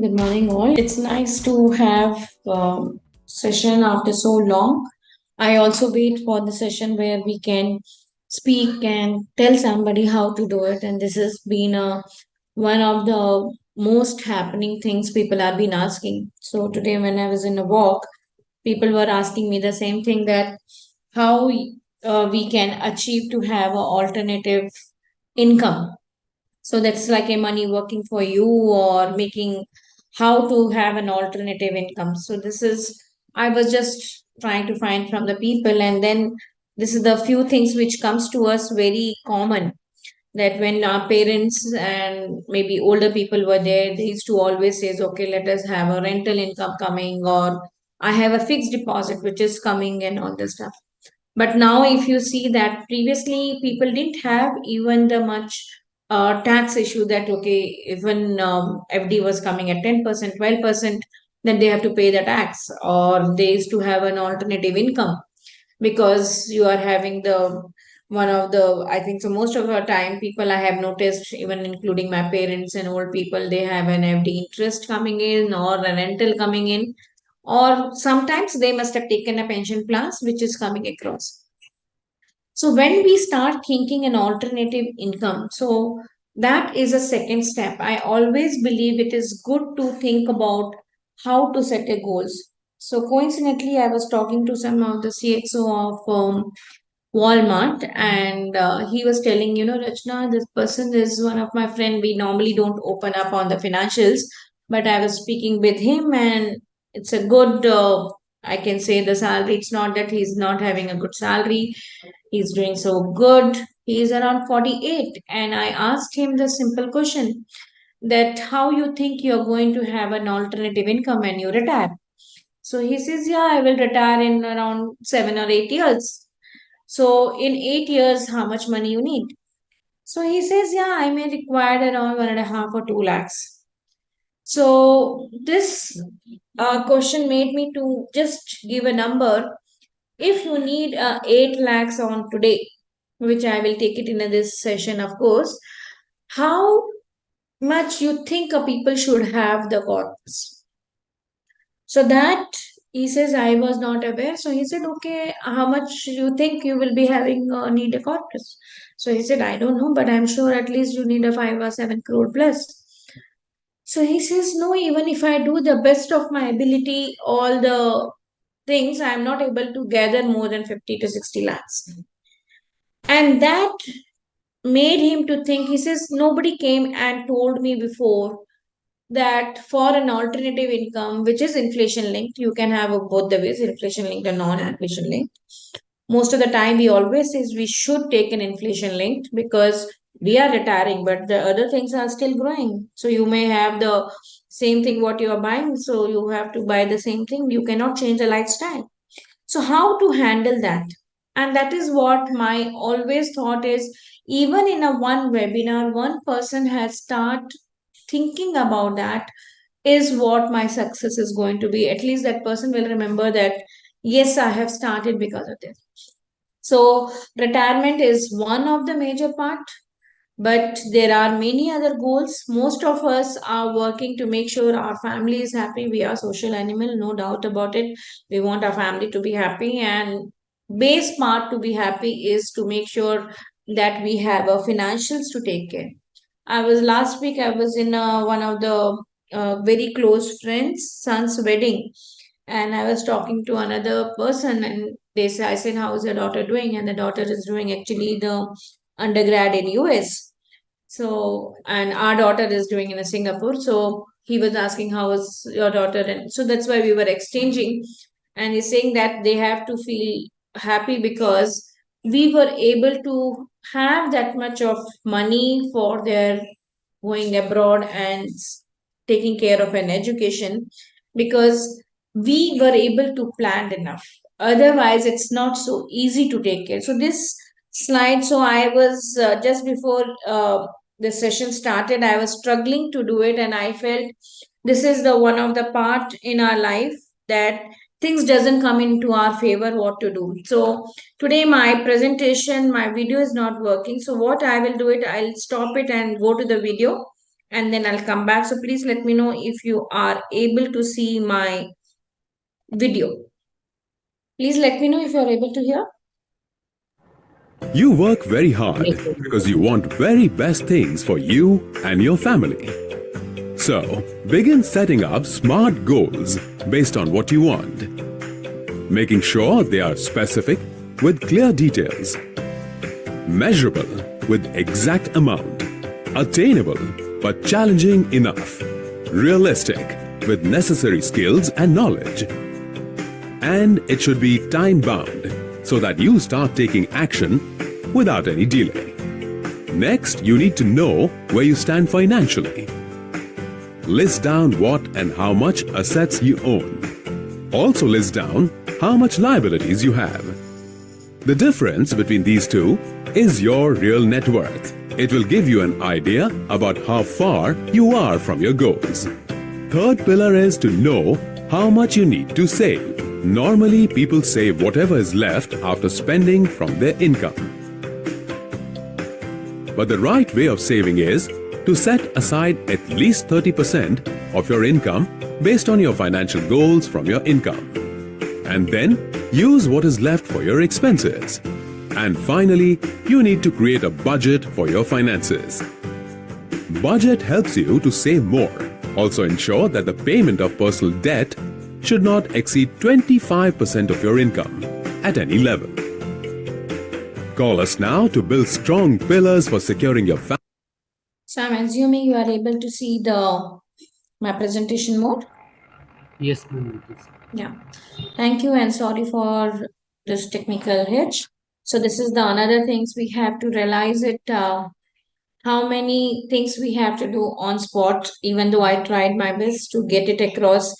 Good morning, all. It's nice to have session after so long. I also wait for the session where we can speak and tell somebody how to do it. And this has been one of the most happening things people have been asking. So today, when I was in a walk, people were asking me the same thing, that how we can achieve to have an alternative income. So that's like a money working for you or making, how to have an alternative income. So this is, I was just trying to find from the people, and then this is the few things which comes to us very common, that when our parents and maybe older people were there, they used to always say, okay, let us have a rental income coming, or I have a fixed deposit which is coming, and all this stuff. But now, if you see that previously people didn't have even the much tax issue, that okay, even FD was coming at 10%, 12%, then they have to pay the tax, or they used to have an alternative income, because you are having the one of the, I think so, most of the time people I have noticed, even including my parents and old people, they have an FD interest coming in or a rental coming in, or sometimes they must have taken a pension plans which is coming across. So when we start thinking an alternative income, so that is a second step. I always believe it is good to think about how to set a goals. So coincidentally, I was talking to some of the CXO of Walmart, and he was telling, Rachna, this person is one of my friend. We normally don't open up on the financials, but I was speaking with him, and it's a good. I can say the salary. It's not that he's not having a good salary. He's doing so good. He's around 48, and I asked him the simple question, that how you think you're going to have an alternative income when you retire. So he says, yeah, I will retire in around 7 or 8 years. So in 8 years, how much money you need? So he says, yeah, I may require around 1.5 or 2 lakhs. So this question made me to just give a number. If you need 8 lakhs on today, which I will take it in this session, of course, how much you think people should have the corpus? So that, he says, I was not aware. So he said, okay, how much you think you will be having need a corpus? So he said, I don't know, but I'm sure at least you need a 5 or 7 crore plus. So he says, no, even if I do the best of my ability, all the things, I'm not able to gather more than 50 to 60 lakhs. And that made him to think. He says, nobody came and told me before that for an alternative income, which is inflation linked, you can have both the ways, inflation linked and non-inflation linked. Most of the time, we always says we should take an inflation linked, because we are retiring, but the other things are still growing. So you may have the same thing what you are buying, so you have to buy the same thing. You cannot change the lifestyle. So how to handle that? And that is what my always thought is, even in a one webinar, one person has start thinking about that, is what my success is going to be. At least that person will remember that, yes, I have started because of this. So retirement is one of the major part, but there are many other goals. Most of us are working to make sure our family is happy. We are social animal, no doubt about it. We want our family to be happy, and base part to be happy is to make sure that we have a financials to take care. I was last week, I was in one of the very close friends son's wedding, and I was talking to another person, and I said, how's your daughter doing? And the daughter is doing actually the undergrad in US. So, and our daughter is doing in Singapore. So he was asking, how is your daughter? And so that's why we were exchanging. And he's saying that they have to feel happy because we were able to have that much of money for their going abroad and taking care of an education, because we were able to plan enough. Otherwise, it's not so easy to take care. So this slide, so I was just before the session started, I was struggling to do it, and I felt this is the one of the part in our life that things doesn't come into our favor what to do. So today my presentation, my video is not working. So what I will do it, I'll stop it and go to the video, and then I'll come back. So please let me know if you are able to see my video. Please let me know if you are able to hear. You work very hard Yes, sir. because you want very best things for you and your family. So, begin setting up smart goals based on what you want, making sure they are specific with clear details, measurable with exact amount, attainable but challenging enough, realistic with necessary skills and knowledge. And it should be time bound so that you start taking action without any delay. Next, you need to know where you stand financially. List down what and how much assets you own. Also list down how much liabilities you have. The difference between these two is your real net worth. It will give you an idea about how far you are from your goals. Third pillar is to know how much you need to save. Normally, people save whatever is left after spending from their income. But the right way of saving is to set aside at least 30% of your income based on your financial goals from your income. And then use what is left for your expenses. And finally, you need to create a budget for your finances. Budget helps you to save more. Also ensure that the payment of personal debt should not exceed 25% of your income at any level. Call us now to build strong pillars for securing your family. So I'm assuming you are able to see the my presentation mode. Yes, ma'am. It is. Yeah. Thank you and sorry for this technical hitch. So this is the another things we have to realize it. How many things we have to do on spot. Even though I tried my best to get it across,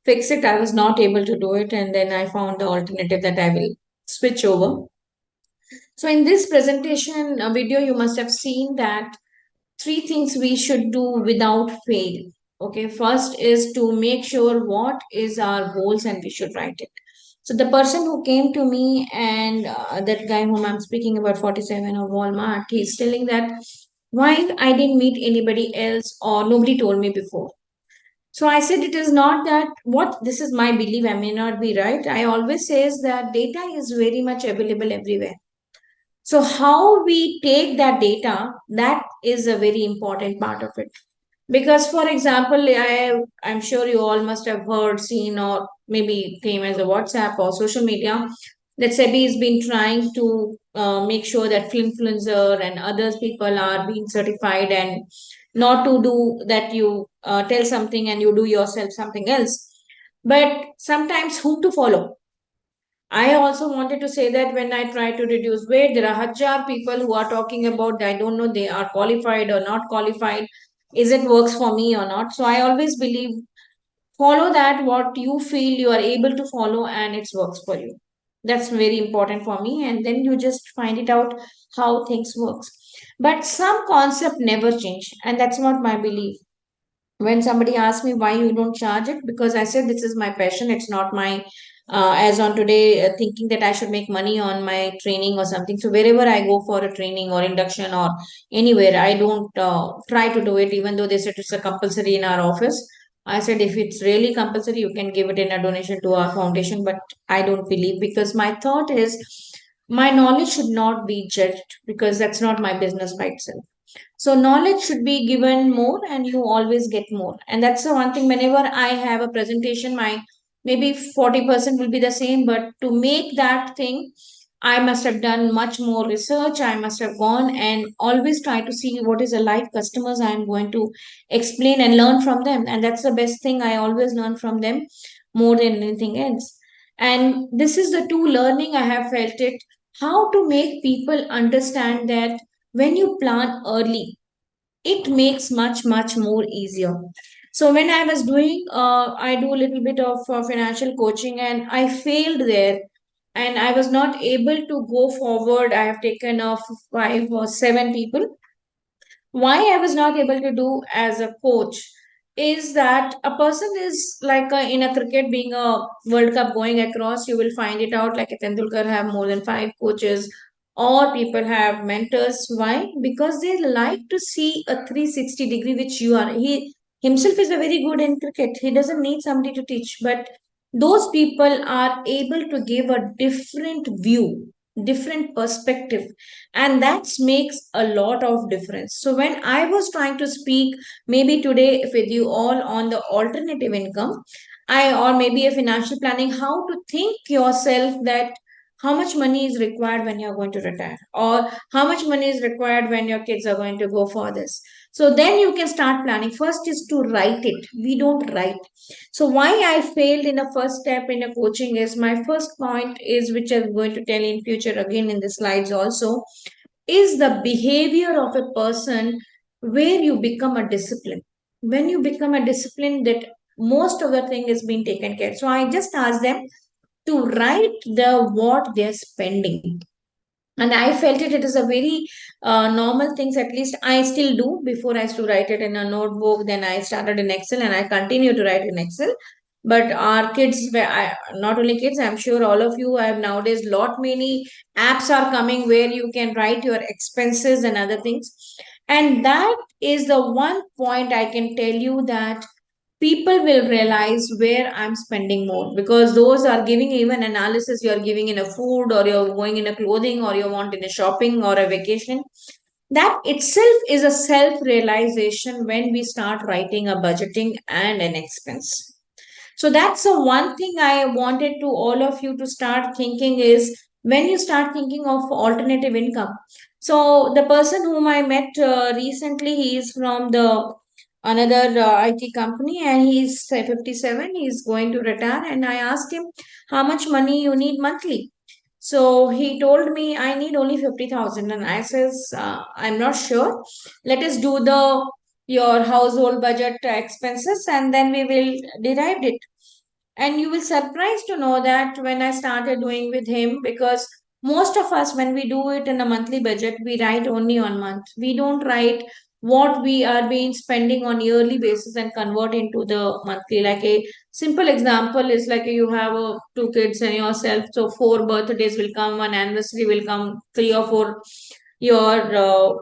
fix it, I was not able to do it, and then I found the alternative that I will switch over. So in this presentation video, you must have seen that three things we should do without fail. Okay, first is to make sure what is our goals and we should write it. So the person who came to me and that guy whom I'm speaking about, 47 or Walmart, he's telling that why I didn't meet anybody else or nobody told me before. So I said it is not that what this is my belief. I may not be right. I always says that data is very much available everywhere. So how we take that data, that is a very important part of it. Because for example, I'm sure you all must have heard, seen, or maybe came as a WhatsApp or social media that SEBI has been trying to make sure that influencer and others people are being certified and not to do that you tell something and you do yourself something else. But sometimes whom to follow? I also wanted to say that when I try to reduce weight, there are hajar people who are talking about, I don't know, they are qualified or not qualified. Is it works for me or not? So I always believe follow that what you feel you are able to follow and it works for you. That's very important for me. And then you just find it out how things works. But some concept never change. And that's not my belief. When somebody asks me why you don't charge it, because I said this is my passion, it's not my as on today thinking that I should make money on my training or something. So wherever I go for a training or induction or anywhere, I don't try to do it, even though they said it's a compulsory in our office. I said if it's really compulsory you can give it in a donation to our foundation, but I don't believe, because my thought is my knowledge should not be judged, because that's not my business by itself. So knowledge should be given more and you always get more. And that's the one thing whenever I have a presentation, my maybe 40% will be the same, but to make that thing, I must have done much more research. I must have gone and always try to see what is a live customers I am going to explain and learn from them. And that's the best thing. I always learn from them more than anything else. And this is the two learning I have felt it, how to make people understand that when you plan early, it makes much more easier. So when I was doing I do a little bit of financial coaching and I failed there, and I was not able to go forward. I have taken off 5 or 7 people. Why I was not able to do as a coach is that a person is like in a cricket, being a World Cup going across, you will find it out like a Tendulkar have more than 5 coaches, or people have mentors. Why? Because they like to see a 360-degree, which you are. He himself is a very good in cricket. He doesn't need somebody to teach, but those people are able to give a different view, different perspective, and that makes a lot of difference. So when I was trying to speak maybe today with you all on the alternative income, I or maybe a financial planning, how to think yourself that how much money is required when you're going to retire, or how much money is required when your kids are going to go for this. So then you can start planning. First is to write it. We don't write. So why I failed in the first step in a coaching is my first point is, which I'm going to tell in future again in the slides also, is the behavior of a person where you become a discipline. When you become a discipline, that most of the thing is being taken care. So I just asked them to write the what they're spending, and I felt it is a very normal things. At least I still do. Before I used to write it in a notebook, then I started in Excel, and I continue to write in Excel. But our kids not only kids, I'm sure all of you have nowadays lot many apps are coming where you can write your expenses and other things. And that is the one point I can tell you, that people will realize where I'm spending more, because those are giving even analysis. You're giving in a food, or you're going in a clothing, or you want in a shopping or a vacation. That itself is a self realization when we start writing a budgeting and an expense. So that's the one thing I wanted to all of you to start thinking is, when you start thinking of alternative income. So the person whom I met recently, he is from the another IT company, and he's say 57. He's going to retire, and I asked him how much money you need monthly. So he told me I need only 50,000, and I says I'm not sure. Let us do the your household budget expenses, and then we will derive it. And you will surprised to know that when I started doing with him, because most of us, when we do it in a monthly budget, we write only on month. We don't write what we are being spending on yearly basis and convert into the monthly. Like a simple example is like you have two kids and yourself, so four birthdays will come, one anniversary will come, three or four your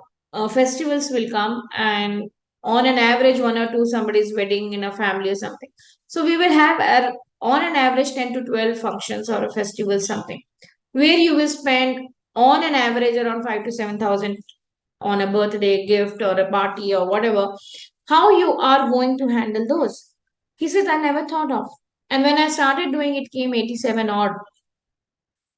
festivals will come, and on an average one or two somebody's wedding in a family or something. So we will have on an average 10 to 12 functions or a festival something, where you will spend on an average around 5 to 7,000 on a birthday gift or a party or whatever. How you are going to handle those? He says, I never thought of. And when I started doing it, came 87 odd.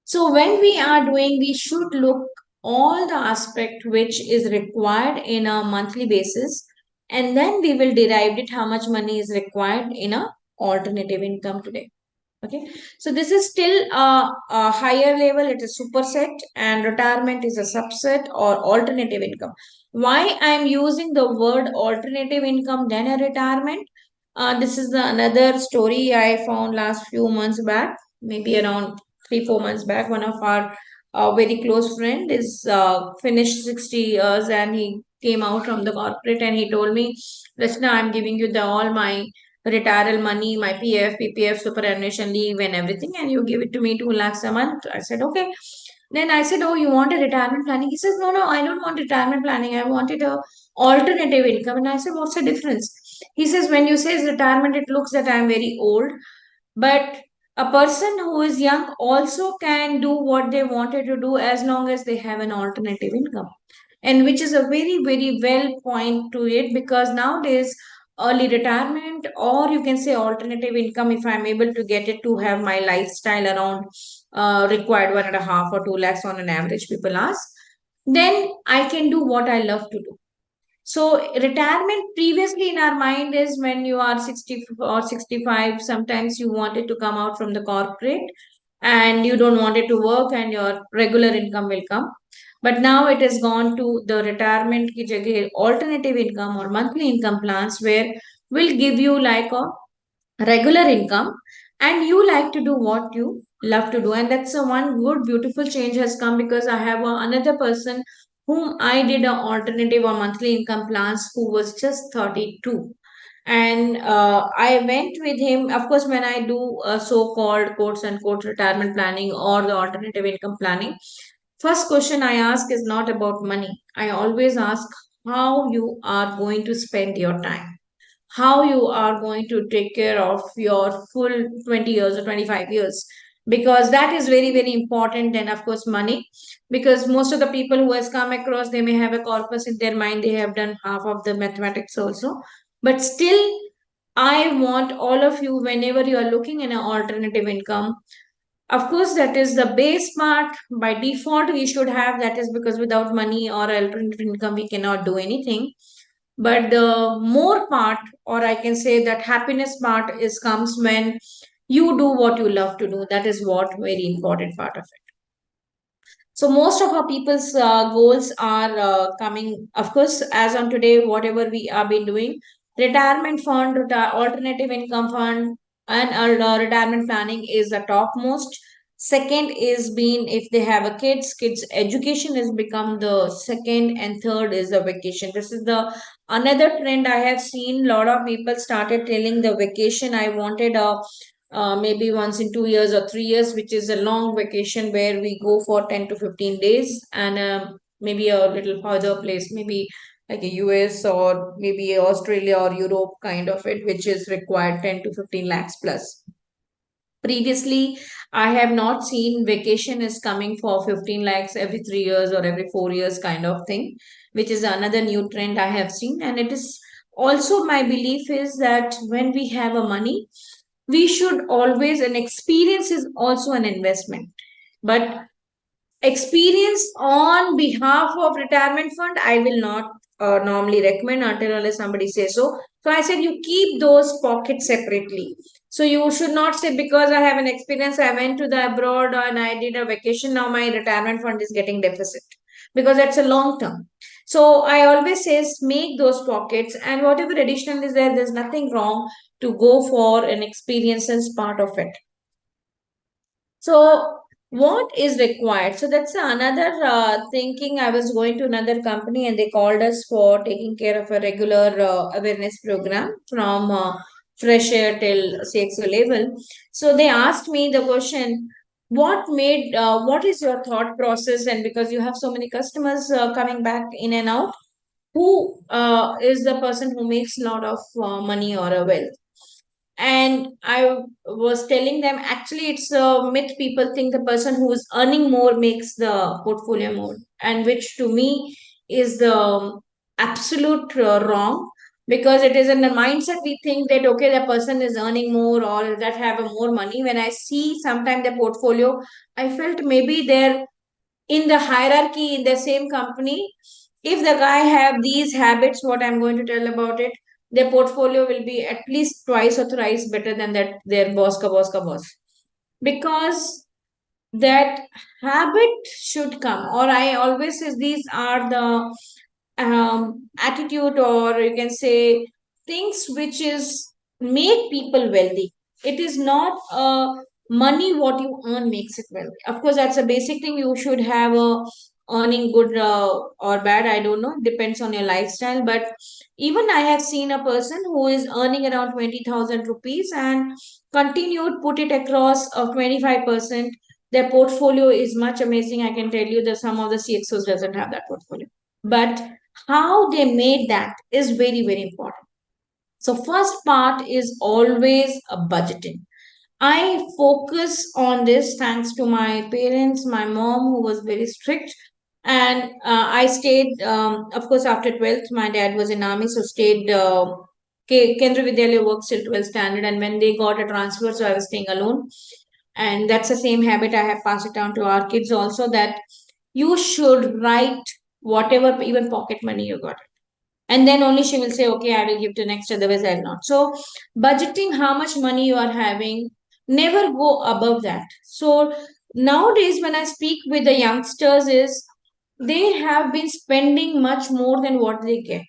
So when we are doing, we should look all the aspect which is required in a monthly basis, and then we will derive it how much money is required in a alternative income today. Okay, so this is still a higher level. It is superset, and retirement is a subset or alternative income. Why I am using the word alternative income than a retirement? This is another story I found last few months back, maybe around 3 4 months back. One of our very close friend is finished 60 years, and he came out from the corporate, and he told me, Rachna, I'm giving you the all my retirement money, my PF, PPF, superannuation leave, and everything, and you give it to me 2 lakhs a month. I said, okay. Then I said, oh, you want a retirement planning? He says, no, no, I don't want retirement planning. I wanted a alternative income. And I said, what's the difference? He says, when you say retirement, it looks that I'm very old, but a person who is young also can do what they wanted to do as long as they have an alternative income. And which is a very, very well point to it, because nowadays early retirement, or you can say alternative income, if I'm able to get it to have my lifestyle around required 1.5 or 2 lakhs on an average, people ask, then I can do what I love to do. So retirement previously in our mind is when you are 60 or 65, sometimes you wanted to come out from the corporate and you don't want it to work, and your regular income will come. But now it has gone to the retirement ki jagah alternative income or monthly income plans, where will give you like a regular income, and you like to do what you love to do. And that's a one good beautiful change has come, because I have another person whom I did an alternative or monthly income plans, who was just 32. And I went with him. Of course, when I do so-called quotes and quote retirement planning or the alternative income planning, First question I ask is not about money. I always ask how you are going to spend your time, how you are going to take care of your full 20 years or 25 years, because that is very very important. And of course money, because most of the people who has come across, they may have a corpus in their mind, they have done half of the mathematics also, but still I want all of you, whenever you are looking at an alternative income, of course, that is the base part. By default, we should have that, is because without money or alternative income, we cannot do anything. But the more part, or I can say that happiness part, is comes when you do what you love to do. That is what very important part of it. So most of our people's goals are coming, of course, as on today, whatever we have been doing, retirement fund, alternative income fund, and retirement planning is the topmost. Second is being, if they have a kids education has become the second, and third is the vacation. This is the another trend I have seen. A lot of people started telling the vacation. I wanted a maybe once in 2 years or 3 years, which is a long vacation where we go for 10 to 15 days, and maybe a little further place, maybe like a US or maybe Australia or Europe kind of it, which is required 10 to 15 lakhs plus. Previously, I have not seen vacation is coming for 15 lakhs every 3 years or every 4 years kind of thing, which is another new trend I have seen. And it is also my belief is that when we have a money, we should always, an experience is also an investment. But experience on behalf of retirement fund, I will not normally recommend until unless somebody says so. So I said you keep those pockets separately. So you should not say because I have an experience, I went to the abroad and I did a vacation, now my retirement fund is getting deficit, because that's a long term. So I always says make those pockets, and whatever additional is there, there's nothing wrong to go for an experience as part of it. So, what is required? So, that's another thinking. I was going to another company and they called us for taking care of a regular awareness program from fresh air till CXO level. So, they asked me the question, what is your thought process? And because you have so many customers coming back in and out, who is the person who makes a lot of money or a wealth? And I was telling them, actually it's a myth. People think the person who is earning more makes the portfolio more, and which to me is the absolute wrong, because it is in the mindset we think that okay, the person is earning more or that have a more money. When I see sometime the portfolio, I felt maybe they're in the hierarchy in the same company. If the guy have these habits, what I'm going to tell about it, their portfolio will be at least twice or thrice better than that their boss ka boss, because that habit should come. Or I always say these are the attitude, or you can say things which is make people wealthy. It is not money what you earn makes it wealthy. Of course that's a basic thing, you should have a earning good or bad, I don't know, depends on your lifestyle. But even I have seen a person who is earning around 20,000 rupees and continued put it across of 25%. Their portfolio is much amazing. I can tell you that some of the CXOs doesn't have that portfolio. But how they made that is very, very important. So first part is always a budgeting. I focus on this thanks to my parents, my mom, who was very strict. And I stayed, of course, after 12th, my dad was in army, so stayed, Kendra Vidyalaya works till 12th standard. And when they got a transfer, so I was staying alone. And that's the same habit I have passed it down to our kids also, that you should write whatever, even pocket money you got, and then only she will say okay, I will give to next, otherwise I'll not. So budgeting how much money you are having, never go above that. So nowadays when I speak with the youngsters is, they have been spending much more than what they get.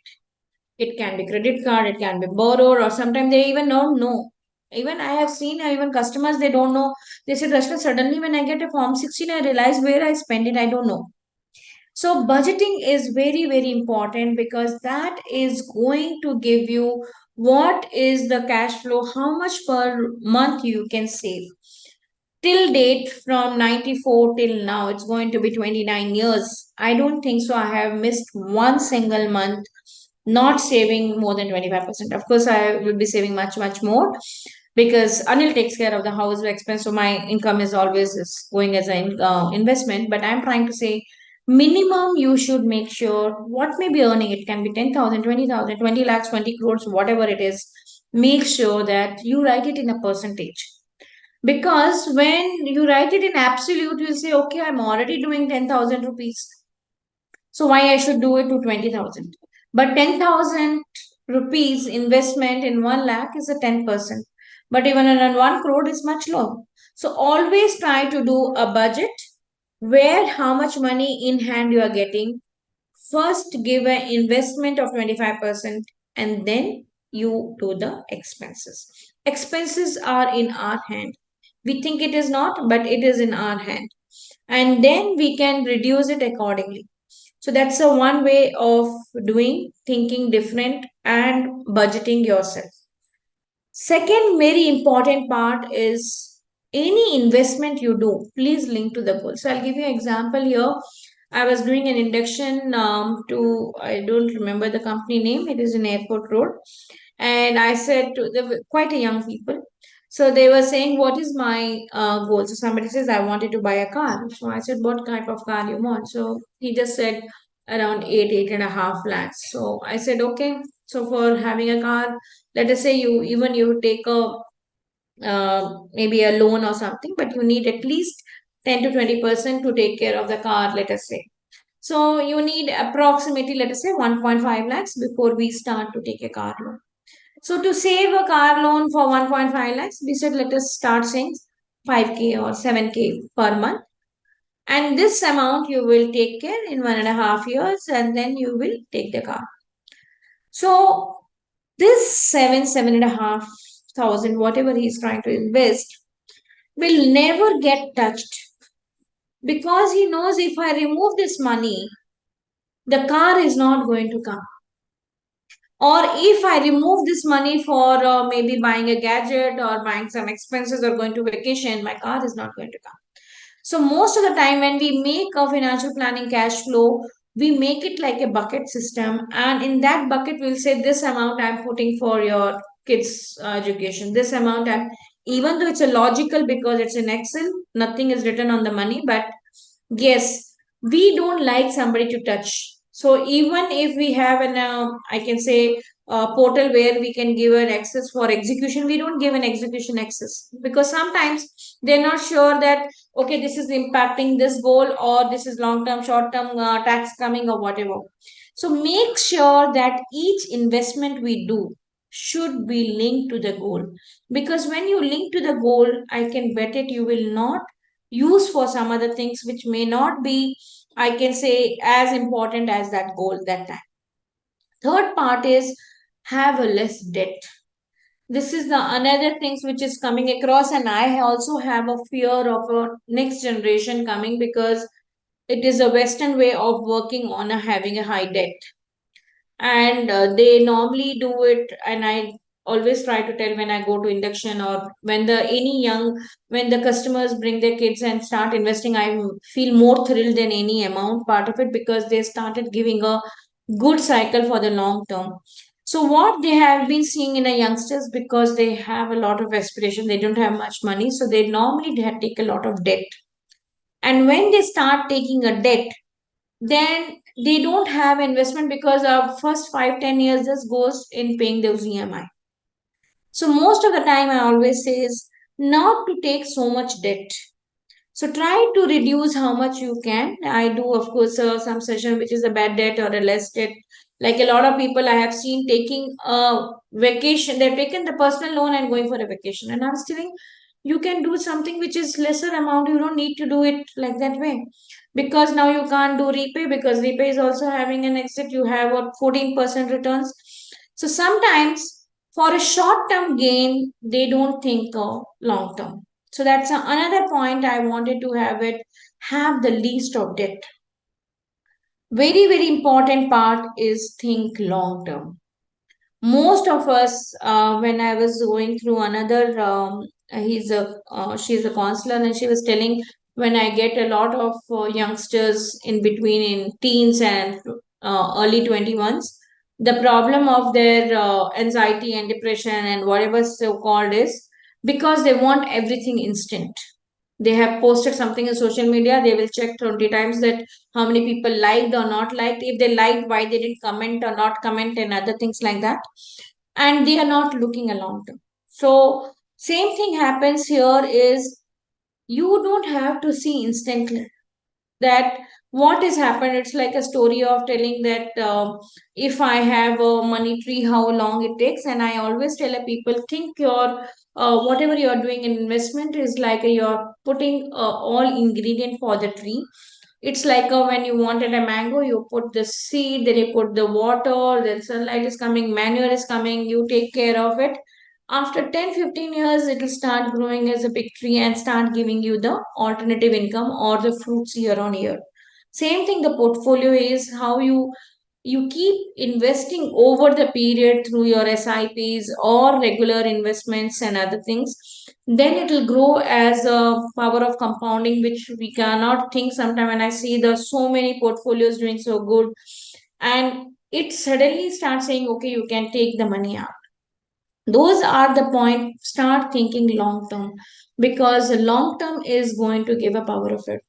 It can be credit card, it can be borrowed, or sometimes they even don't know. Even I have seen even customers, they don't know. They said, Rashmi, suddenly when I get a form 16, I realize where I spend it, I don't know. So budgeting is very, very important, because that is going to give you what is the cash flow, how much per month you can save. till date from 94 till now, it's going to be 29 years. I don't think so. I have missed one single month not saving more than 25%. Of course, I will be saving much, much more because Anil takes care of the house expense. So my income is always is going as an investment. But I'm trying to say minimum you should make sure what may be earning. It can be 10,000, 20,000, 20 lakhs, 20 crores, whatever it is. Make sure that you write it in a percentage, because when you write it in absolute, you'll say, okay, I'm already doing 10,000 rupees. So why I should do it to 20,000? But 10,000 rupees investment in 1 lakh is a 10%. But even in 1 crore is much lower. So always try to do a budget where how much money in hand you are getting. First give an investment of 25% and then you do the expenses. Expenses are in our hand. We think it is not, but it is in our hand. And then we can reduce it accordingly. So that's a one way of doing, thinking different and budgeting yourself. Second, very important part is any investment you do, please link to the goal. So I'll give you an example here. I was doing an induction to, I don't remember the company name, it is in Airport Road. And I said to the quite a young people. So they were saying, what is my goal? So somebody says, I wanted to buy a car. So I said, what type of car you want? So he just said around 8.5 lakhs. So I said, okay. So for having a car, let us say you take a maybe a loan or something, but you need at least 10 to 20% to take care of the car, let us say. So you need approximately, let us say, 1.5 lakhs before we start to take a car loan. So to save a car loan for 1.5 lakhs, we said let us start saying 5K or 7K per month. And this amount you will take care in 1.5 years and then you will take the car. So this 7.5 thousand, whatever he's trying to invest, will never get touched because he knows if I remove this money, the car is not going to come. Or if I remove this money for maybe buying a gadget or buying some expenses or going to vacation, my car is not going to come. So most of the time when we make a financial planning cash flow, we make it like a bucket system. And in that bucket, we'll say this amount I'm putting for your kids' education. This amount I'm, even though it's a logical because it's in Excel, nothing is written on the money, but yes, we don't like somebody to touch. So even if we have an, I can say, portal where we can give an access for execution, we don't give an execution access because sometimes they're not sure that okay, this is impacting this goal or this is long term, short term tax coming or whatever. So make sure that each investment we do should be linked to the goal, because when you link to the goal, I can bet it you will not use for some other things which may not be, I can say, as important as that goal that time. Third part is have a less debt. This is the another things which is coming across, and I also have a fear of a next generation coming because it is a western way of working on a, having a high debt. And they normally do it, and I always try to tell when I go to induction or when the any young, when the customers bring their kids and start investing, I feel more thrilled than any amount part of it because they started giving a good cycle for the long term. So what they have been seeing in the youngsters, because they have a lot of aspiration, they don't have much money, so they normally take a lot of debt. And when they start taking a debt, then they don't have investment because our first 5-10 years just goes in paying those EMI. So most of the time I always say is not to take so much debt. So try to reduce how much you can. I do, of course, some session which is a bad debt or a less debt. Like a lot of people I have seen taking a vacation, they've taken the personal loan and going for a vacation. And I'm telling you can do something which is lesser amount. You don't need to do it like that way. Because now you can't do repay because repay is also having an exit. You have what 14% returns. So sometimes for a short term gain, they don't think long term. So that's another point I wanted to have it. Have the least of debt. Very, very important part is think long term. Most of us, when I was going through another she's a counselor, and she was telling, when I get a lot of youngsters in between in teens and early 21s, the problem of their anxiety and depression and whatever so called is because they want everything instant. They have posted something in social media, they will check 20 times that how many people liked or not liked, if they liked, why they didn't comment or not comment, and other things like that, and they are not looking a long term. So same thing happens here is you don't have to see instantly that what has happened. It's like a story of telling that if I have a money tree, how long it takes. And I always tell a people, think your whatever you're doing in investment is like you're putting all ingredient for the tree. It's like when you wanted a mango, you put the seed, then you put the water, then sunlight is coming, manure is coming, you take care of it. After 10-15 years, it will start growing as a big tree and start giving you the alternative income or the fruits year on year. Same thing, the portfolio is how you keep investing over the period through your SIPs or regular investments and other things, then it will grow as a power of compounding, which we cannot think. Sometime when I see the so many portfolios doing so good, and it suddenly starts saying, okay, you can take the money out. Those are the point. Start thinking long term, because long term is going to give a power of it,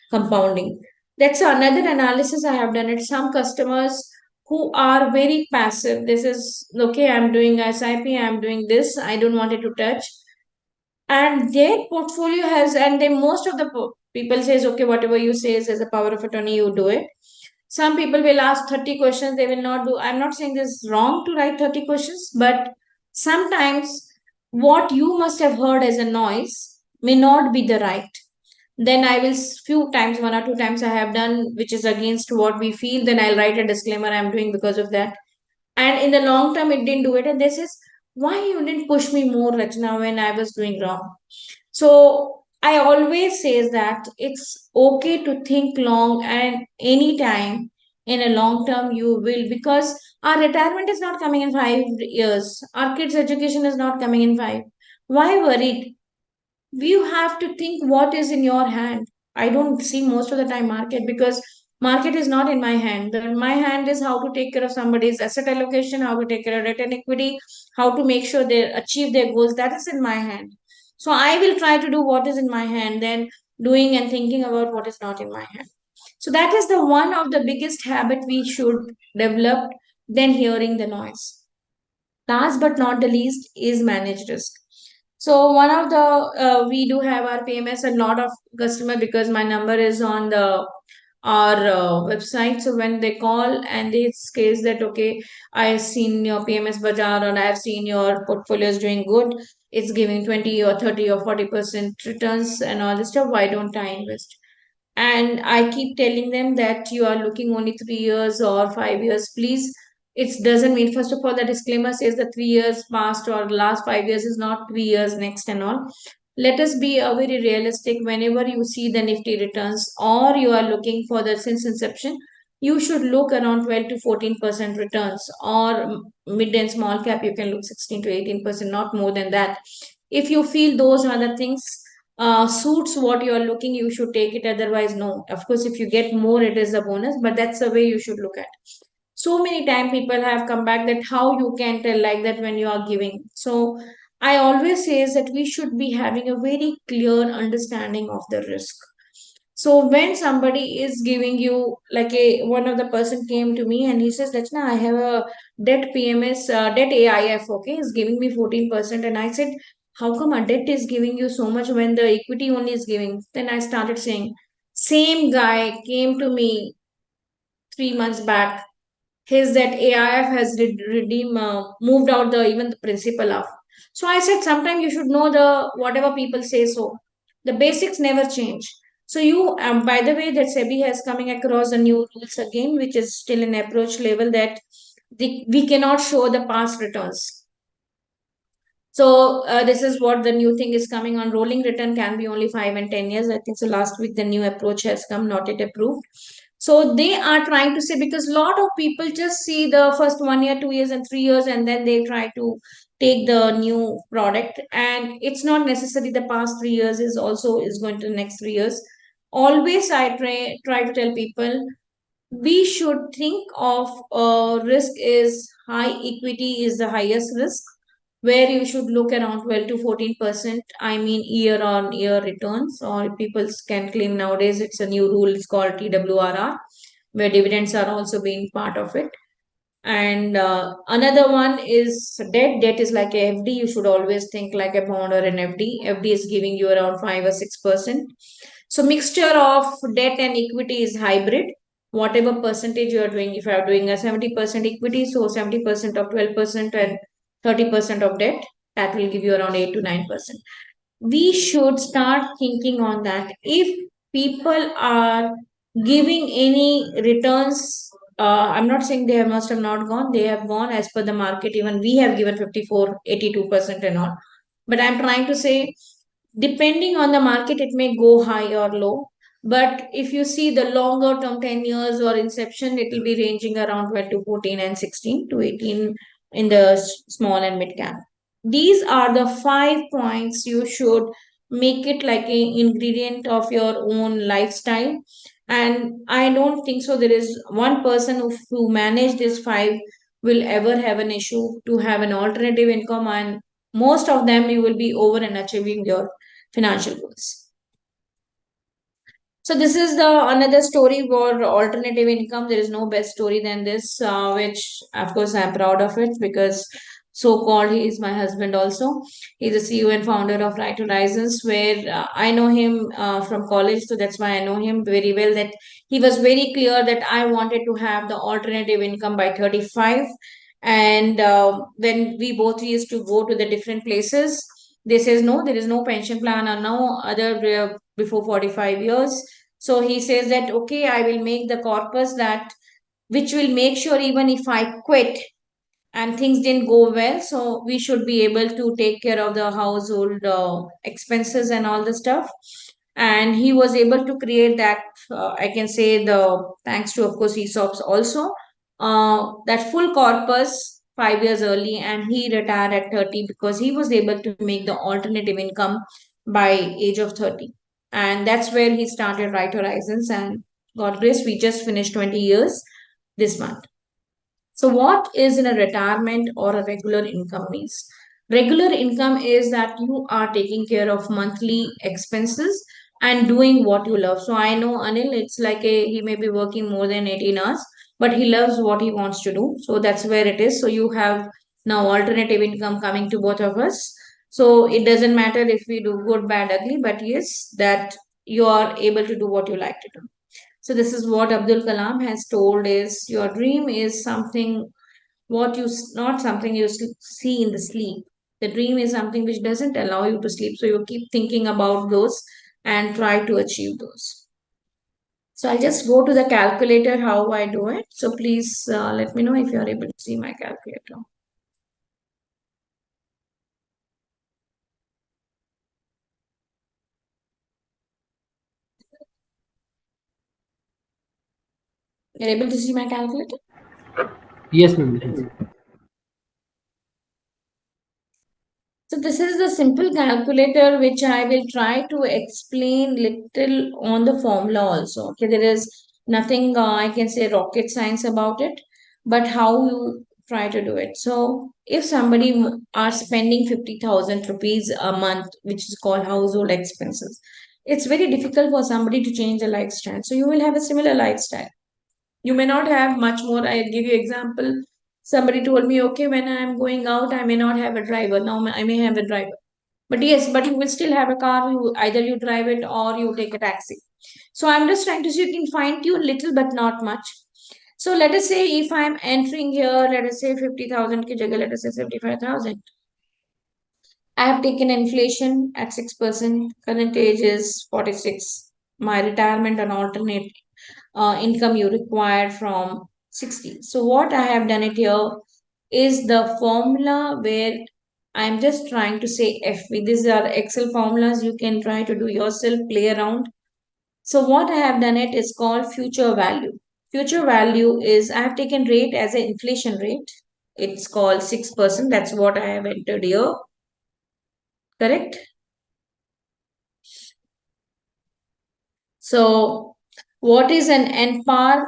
compounding. That's another analysis I have done it. Some customers who are very passive, this is okay, I'm doing SIP, I'm doing this, I don't want it to touch, and their portfolio has, and then most of the people says, okay, whatever you say is as a power of attorney, you do it. Some people will ask 30 questions, they will not do. I'm not saying this is wrong to write 30 questions, but sometimes what you must have heard as a noise may not be the right. Then I will few times, one or two times I have done which is against what we feel, then I'll write a disclaimer, I'm doing because of that. And in the long term it didn't do it, and this is why you didn't push me more, Rachna, when I was doing wrong. So I always say that it's okay to think long, and anytime in a long term you will, because our retirement is not coming in 5 years. Our kids' education is not coming in five. Why worried? You have to think what is in your hand. I don't see most of the time market, because market is not in my hand. My hand is how to take care of somebody's asset allocation, how to take care of debt and equity, how to make sure they achieve their goals. That is in my hand. So I will try to do what is in my hand than doing and thinking about what is not in my hand. So that is the one of the biggest habit we should develop than hearing the noise. Last but not the least is manage risk. So one of the we do have our PMS, a lot of customer, because my number is on the our website. So when they call and they case that, okay, I've seen your PMS Bazaar and I've seen your portfolio is doing good, it's giving 20 or 30 or 40% returns and all this stuff, why don't I invest? And I keep telling them that you are looking only 3 years or 5 years, please. It doesn't mean, first of all, the disclaimer says that 3 years past or last 5 years is not 3 years next and all. Let us be very realistic. Whenever you see the Nifty returns or you are looking for the since inception, you should look around 12 to 14% returns, or mid and small cap you can look 16 to 18%, not more than that. If you feel those are the things suits what you are looking, you should take it. Otherwise, no. Of course, if you get more, it is a bonus, but that's the way you should look at. So many time people have come back that how you can tell like that when you are giving. So I always say is that we should be having a very clear understanding of the risk. So when somebody is giving you, like a one of the person came to me and he says, Rachna, I have a debt PMS, debt AIF, okay, is giving me 14%. And I said, how come a debt is giving you so much when the equity only is giving? Then I started saying, same guy came to me 3 months back. His that AIF has redeemed, moved out the even the principal of. So I said, sometimes you should know the whatever people say so. The basics never change. So you, by the way, that SEBI has coming across the new rules again, which is still an approach level that we cannot show the past returns. So this is what the new thing is coming on. Rolling return can be only 5 and 10 years. I think so. Last week the new approach has come, not yet approved. So they are trying to say, because a lot of people just see the first 1 year, 2 years, and 3 years, and then they try to take the new product, and it's not necessarily the past 3 years is also is going to the next 3 years. Always I try to tell people we should think of risk is high equity is the highest risk, where you should look around 12 to 14%, I mean year on year returns, or people can claim nowadays it's a new rule, it's called TWRR, where dividends are also being part of it. And another one is debt. Debt is like a FD. You should always think like a bond or an FD. FD is giving you around 5 or 6%. So mixture of debt and equity is hybrid. Whatever percentage you are doing, if you are doing a 70% equity, so 70% of 12% and 30% of debt, that will give you around 8 to 9%. We should start thinking on that. If people are giving any returns, I'm not saying they must have not gone, they have gone as per the market. Even we have given 54, 82% and all. But I'm trying to say, depending on the market, it may go high or low. But if you see the longer term 10 years or inception, it will be ranging around 12 to 14 and 16 to 18 in the small and mid cap. These are the 5 points you should make it like an ingredient of your own lifestyle. And I don't think so there is one person who manage this five will ever have an issue to have an alternative income, and most of them you will be over and achieving your financial goals. So this is the another story for alternative income. There is no best story than this, which of course I'm proud of it, because so-called he is my husband also. He's the CEO and founder of Right Horizons, where I know him from college, so that's why I know him very well. That he was very clear that I wanted to have the alternative income by 35, and when we both used to go to the different places, they says no, there is no pension plan or no other before 45 years. So he says that okay, I will make the corpus that which will make sure even if I quit and things didn't go well, so we should be able to take care of the household expenses and all the stuff. And he was able to create that, I can say, the thanks to of course ESOPs also, that full corpus 5 years early, and he retired at 30 because he was able to make the alternative income by age of 30. And that's where he started Right Horizons, and God grace, we just finished 20 years this month. So, what is in a retirement or a regular income means? Regular income is that you are taking care of monthly expenses and doing what you love. So, I know Anil, it's like he may be working more than 18 hours, but he loves what he wants to do. So, that's where it is. So, you have now alternative income coming to both of us. So, it doesn't matter if we do good, bad, ugly, but yes, that you are able to do what you like to do. So this is what Abdul Kalam has told is your dream is something not something you see in the sleep. The dream is something which doesn't allow you to sleep. So you keep thinking about those and try to achieve those. So I'll just go to the calculator how I do it. So please let me know if you're able to see my calculator. You're able to see my calculator? Yes, ma'am, we can see. So this is the simple calculator which I will try to explain little on the formula also. Okay, there is nothing I can say rocket science about it, but how you try to do it. So if somebody are spending 50,000 rupees a month, which is called household expenses, it's very difficult for somebody to change the lifestyle. So you will have a similar lifestyle. You may not have much more. I'll give you example. Somebody told me, okay, when I'm going out, I may not have a driver. Now I may have a driver. But yes, but you will still have a car. Either you drive it or you take a taxi. So I'm just trying to see you can fine tune little but not much. So let us say if I'm entering here, let us say 50,000 ki jagah, let us say 75,000. I have taken inflation at 6%. Current age is 46. My retirement and alternate income you require from 60. So what I have done it here is the formula where I'm just trying to say FV. These are Excel formulas. You can try to do yourself, play around. So what I have done it is called future value. Future value is I have taken rate as an inflation rate. It's called 6%. That's what I have entered here. Correct? So, what is an NPAR?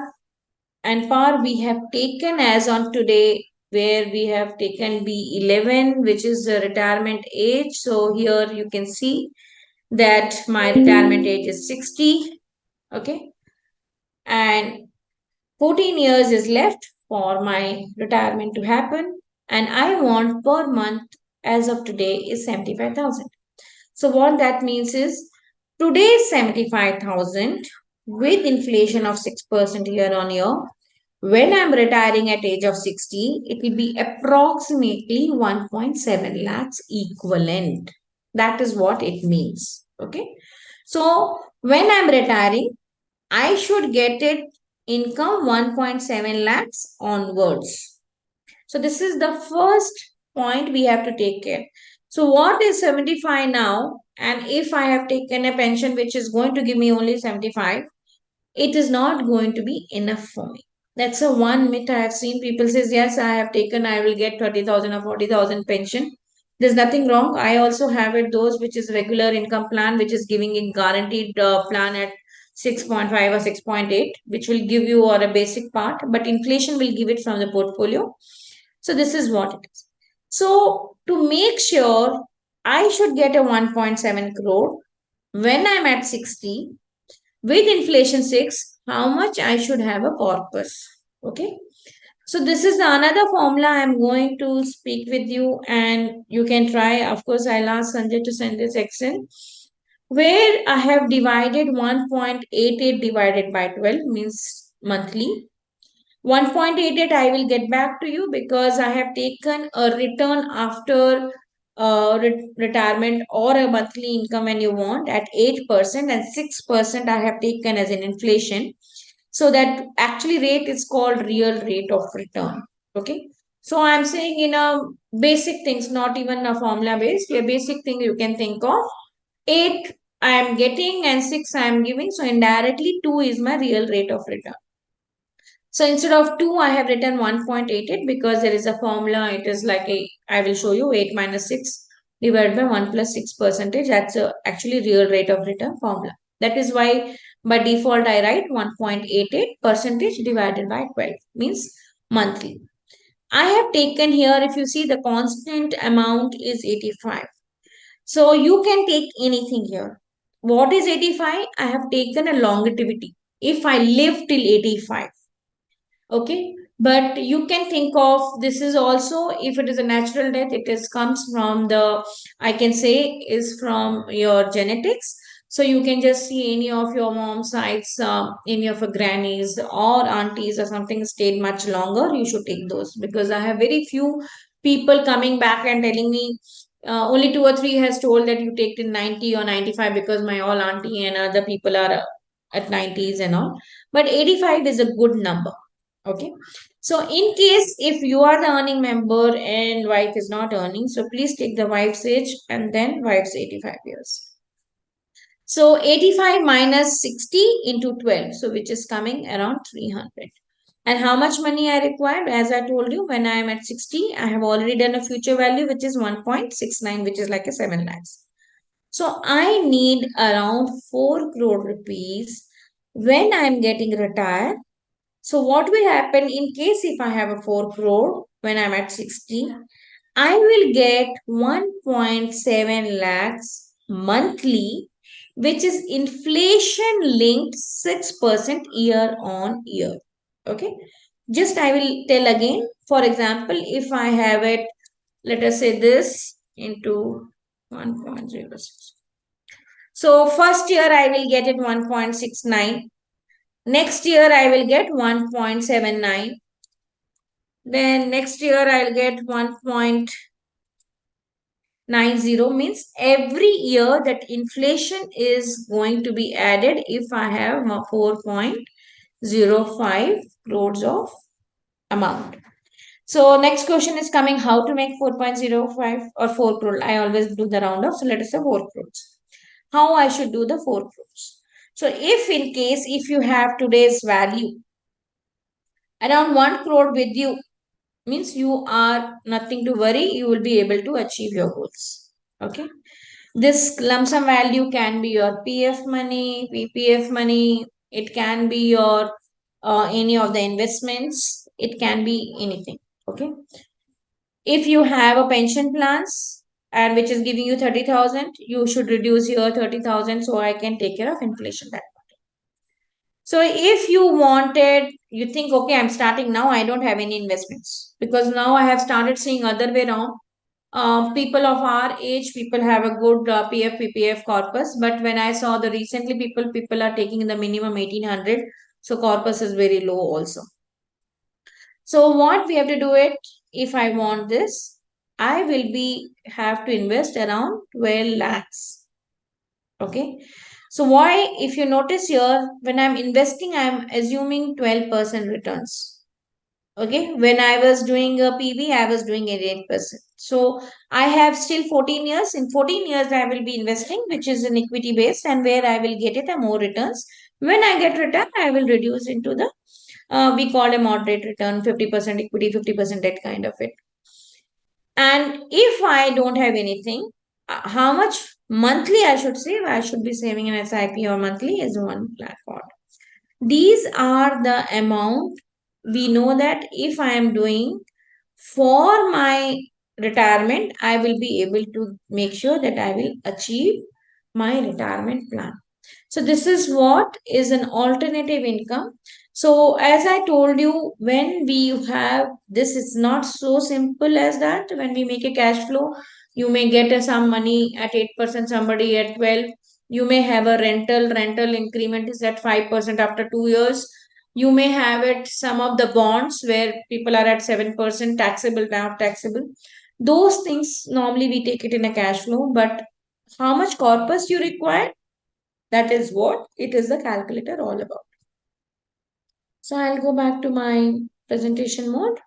NPAR we have taken as on today, where we have taken B11, which is the retirement age. So, here you can see that my retirement age is 60. Okay. And 14 years is left for my retirement to happen. And I want per month as of today is 75,000. So what that means is today's 75,000 with inflation of 6% year on year. When I'm retiring at age of 60, it will be approximately 1.7 lakhs equivalent. That is what it means. Okay. So when I'm retiring, I should get it income 1.7 lakhs onwards. So this is the first point we have to take care. So what is 75 now? And if I have taken a pension which is going to give me only 75, it is not going to be enough for me. That's a one myth I have seen. People says, yes, I have taken, I will get 30,000 or 40,000 pension. There's nothing wrong. I also have it, those which is regular income plan, which is giving a guaranteed plan at 6.5 or 6.8, which will give you or a basic part, but inflation will give it from the portfolio. So this is what it is. So to make sure I should get a 1.7 crore when I'm at 60, with inflation 6, how much I should have a corpus. Okay. So this is another formula I'm going to speak with you, and you can try. Of course, I'll ask Sanjay to send this Excel where I have divided 1.88 divided by 12 means monthly. 1.88 I will get back to you because I have taken a return after retirement or a monthly income when you want at 8% and 6% I have taken as an inflation. So that actually rate is called real rate of return. Okay. So I'm saying in a basic things, not even a formula based, a basic thing you can think of. 8 I am getting and 6 I am giving. So indirectly 2 is my real rate of return. So instead of 2, I have written 1.88 because there is a formula. It is like I will show you 8 minus 6 divided by 1 plus 6 percentage. That's actually real rate of return formula. That is why by default I write 1.88 percentage divided by 12 means monthly. I have taken here, if you see the constant amount is 85. So you can take anything here. What is 85? I have taken a longevity. If I live till 85. Okay, but you can think of this is also, if it is a natural death, it is comes from the, I can say, is from your genetics. So you can just see any of your mom's sides, any of your grannies or aunties or something stayed much longer, you should take those, because I have very few people coming back and telling me only two or three has told that you take till 90 or 95 because my all auntie and other people are at 90s and all, but 85 is a good number. Okay. So in case if you are the earning member and wife is not earning, so please take the wife's age and then wife's 85 years. So 85 minus 60 into 12. So which is coming around 300. And how much money I require? As I told you, when I am at 60, I have already done a future value, which is 1.69, which is like a 7 lakhs. So I need around 4 crore rupees when I am getting retired. So what will happen in case if I have a 4 crore when I'm at 60, I will get 1.7 lakhs monthly, which is inflation linked 6% year on year. Okay. Just I will tell again, for example, if I have it, let us say this into 1.06. So first year I will get it 1.69. Next year I will get 1.79. Then next year I'll get 1.90, means every year that inflation is going to be added if I have 4.05 crores of amount. So next question is coming, how to make 4.05 or 4 crore. I always do the round off. So let us say 4 crores. How I should do the 4 crores. So if in case if you have today's value around 1 crore with you, means you are nothing to worry, you will be able to achieve your goals. Okay. This lump sum value can be your PF money, PPF money, it can be your any of the investments, it can be anything. Okay. If you have a pension plans and which is giving you 30,000, you should reduce your 30,000 so I can take care of inflation. That so if you wanted, you think, okay, I'm starting now, I don't have any investments because now I have started seeing other way around. People of our age, people have a good PF, PPF corpus, but when I saw the recently people are taking the minimum 1800, so corpus is very low also. So what we have to do it, if I want this, I will be have to invest around 12 lakhs. Okay. So why, if you notice here, when I'm investing, I'm assuming 12% returns. Okay. When I was doing a PV, I was doing 8%. So I have still 14 years. In 14 years, I will be investing, which is an equity based and where I will get it a more returns. When I get return, I will reduce into the, we call a moderate return, 50% equity, 50% debt kind of it. And if I don't have anything, how much monthly I should save? I should be saving an SIP or monthly is 1 lakh odd. These are the amount we know that if I am doing for my retirement, I will be able to make sure that I will achieve my retirement plan. So this is what is an alternative income. So as I told you, when we have this, it's not so simple as that. When we make a cash flow, you may get some money at 8%, somebody at 12. You may have a rental increment is at 5% after 2 years. You may have it some of the bonds where people are at 7% taxable, now taxable. Those things normally we take it in a cash flow, but how much corpus you require, that is what it is the calculator all about. So I'll go back to my presentation mode.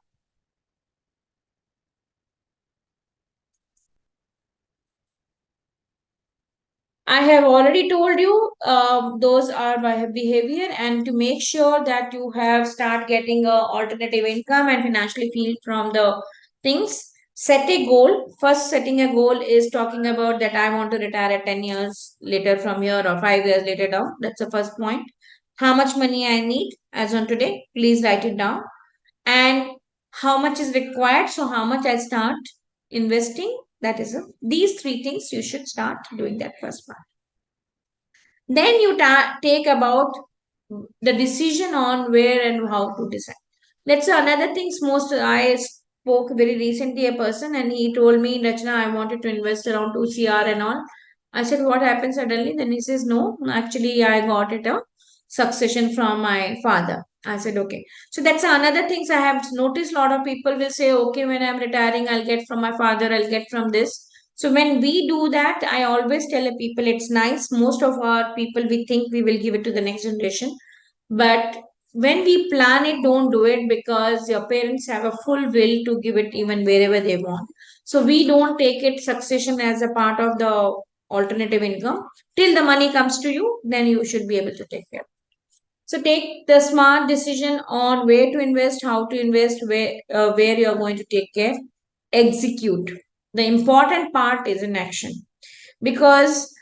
I have already told you those are my behavior, and to make sure that you have start getting a alternative income and financially feel from the things. Set a goal. First, setting a goal is talking about that I want to retire at 10 years later from here or 5 years later down. That's the first point. How much money I need as on today? Please write it down. And how much is required, so how much I start investing, that is these three things you should start doing that first part. Then you take about the decision on where and how to decide. Let's say another things, most I spoke very recently a person and he told me, Rachna, I wanted to invest around 2 CR and all. I said, what happened suddenly? Then he says, no, actually I got it a succession from my father. I said, okay. So that's another things I have noticed. A lot of people will say, okay, when I'm retiring, I'll get from my father, I'll get from this. So when we do that, I always tell the people it's nice. Most of our people, we think we will give it to the next generation. But when we plan it, don't do it because your parents have a full will to give it even wherever they want. So we don't take it succession as a part of the alternative income. Till the money comes to you, then you should be able to take care. So take the smart decision on where to invest, how to invest, where you are going to take care. Execute. The important part is in action because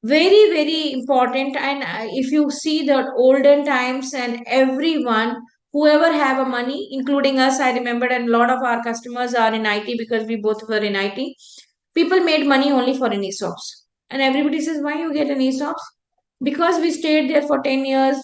very important. And if you see the olden times and everyone, whoever have a money, including us, I remember, and a lot of our customers are in IT because we both were in IT. People made money only for an ESOPs, and everybody says, why you get an ESOPs? Because we stayed there for 10 years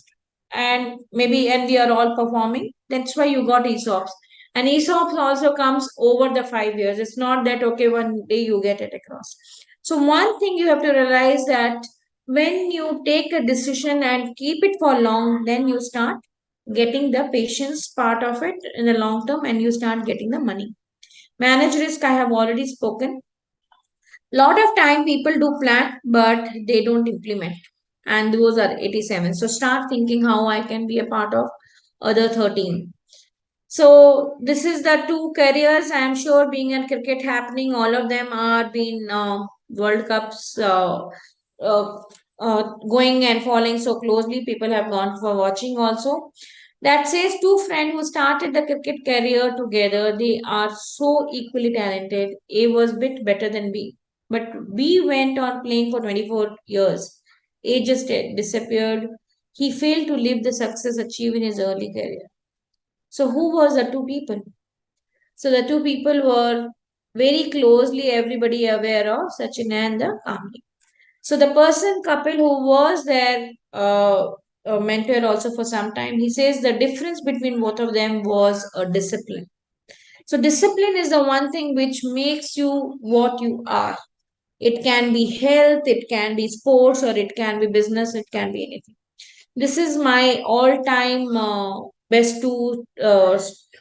and maybe and we are all performing, that's why you got ESOPs. And ESOPs also comes over the 5 years. It's not that okay, one day you get it across. So one thing you have to realize that when you take a decision and keep it for long, then you start getting the patience part of it in the long term and you start getting the money. Manage risk, I have already spoken. Lot of time people do plan but they don't implement, and those are 87. So start thinking how I can be a part of other 13. So this is the two careers. I am sure being in cricket happening, all of them are being World Cups uh, going and following so closely. People have gone for watching also. That says two friends who started the cricket career together, they are so equally talented. A was bit better than B. But B went on playing for 24 years. A just disappeared. He failed to live the success achieved in his early career. So who was the two people? So the two people were very closely everybody aware of Sachin and the Kamli. So the person couple who was their mentor also for some time, he says the difference between both of them was a discipline. So discipline is the one thing which makes you what you are. It can be health, it can be sports, or it can be business, it can be anything. This is my all-time best two,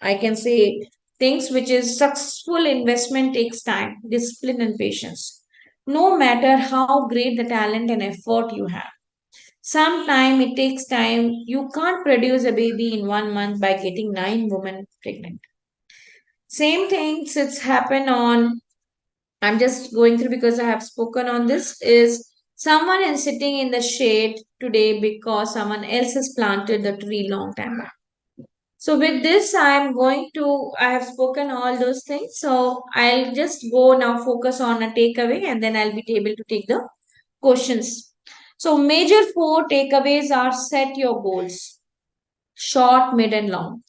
I can say, things which is successful investment takes time, discipline, and patience. No matter how great the talent and effort you have, sometime it takes time. You can't produce a baby in 1 month by getting 9 women pregnant. Same things it's happened on. I'm just going through because I have spoken on this. Is someone is sitting in the shade today because someone else has planted the tree long time back. So with this, I have spoken all those things. So I'll just go now focus on a takeaway and then I'll be able to take the questions. So major four takeaways are set your goals, short, mid and long.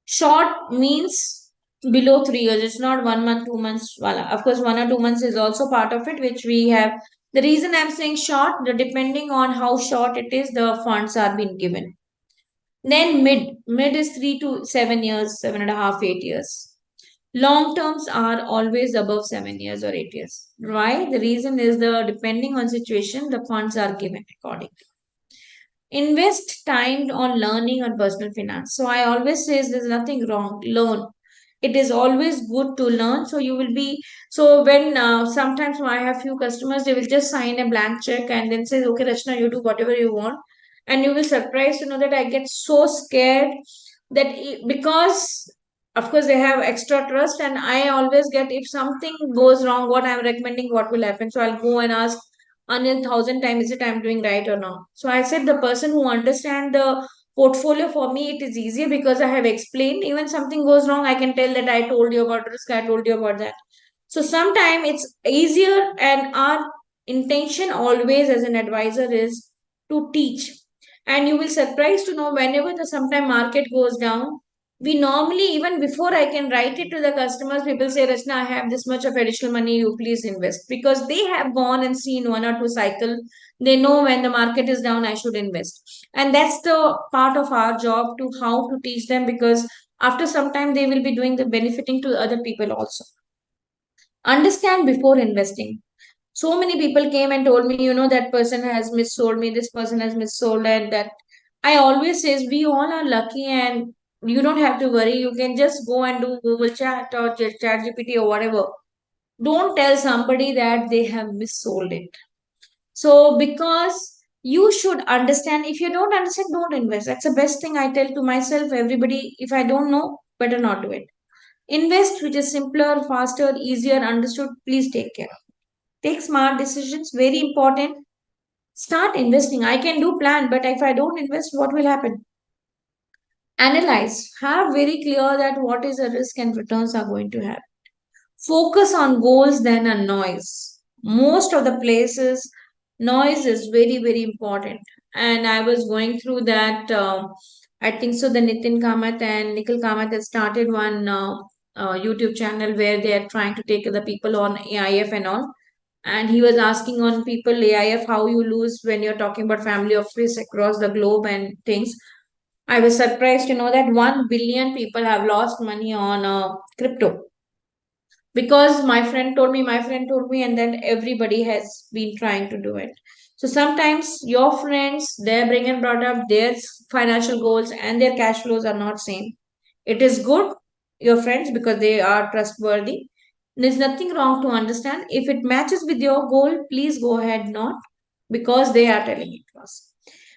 Short means below 3 years. It's not 1 month, 2 months. Voila. Of course, 1 or 2 months is also part of it, which we have. The reason I'm saying short, depending on how short it is, the funds are being given. Then mid is 3 to 7 years, 7.5, 8 years. Long terms are always above 7 years or 8 years. Why? The reason is the depending on situation, the funds are given accordingly. Invest time on learning on personal finance. So I always says there's nothing wrong. Learn. It is always good to learn. So you will be so when sometimes I have few customers, they will just sign a blank check and then say, okay, Rachna, you do whatever you want, and you will surprised to know that I get so scared that because of course they have extra trust, and I always get if something goes wrong, what I'm recommending, what will happen. So I'll go and ask Anil 1,000 times, is it I'm doing right or not? So I said the person who understand the portfolio for me, it is easier because I have explained. Even something goes wrong, I can tell that I told you about risk, I told you about that. So sometimes it's easier, and our intention always as an advisor is to teach. And you will surprise to know whenever the sometime market goes down, we normally even before I can write it to the customers, people say, Rachna, I have this much of additional money, you please invest. Because they have gone and seen 1 or 2 cycle. They know when the market is down, I should invest. And that's the part of our job to how to teach them, because after some time they will be doing the benefiting to other people also. Understand before investing. So many people came and told me, that person has missold me, this person has missold, and that I always says we all are lucky, and you don't have to worry. You can just go and do Google Chat or Chat GPT or whatever. Don't tell somebody that they have missold it. So because you should understand, if you don't understand, don't invest. That's the best thing I tell to myself, everybody. If I don't know, better not do it. Invest which is simpler, faster, easier, understood. Please take care. Take smart decisions, very important. Start investing. I can do plan, but if I don't invest, what will happen? Analyze. Have very clear that what is the risk and returns are going to have. Focus on goals than on noise. Most of the places, noise is very, very important. And I was going through that. I think so. The Nitin Kamath and Nikhil Kamath have started one YouTube channel where they are trying to take the people on AIF and all. And he was asking on people AIF how you lose when you're talking about family office across the globe and things. I was surprised to know that 1 billion people have lost money on crypto, because my friend told me, and then everybody has been trying to do it. So sometimes your friends, their bring and brought up their financial goals and their cash flows are not same. It is good, your friends, because they are trustworthy. There's nothing wrong to understand. If it matches with your goal, please go ahead, not because they are telling it to us.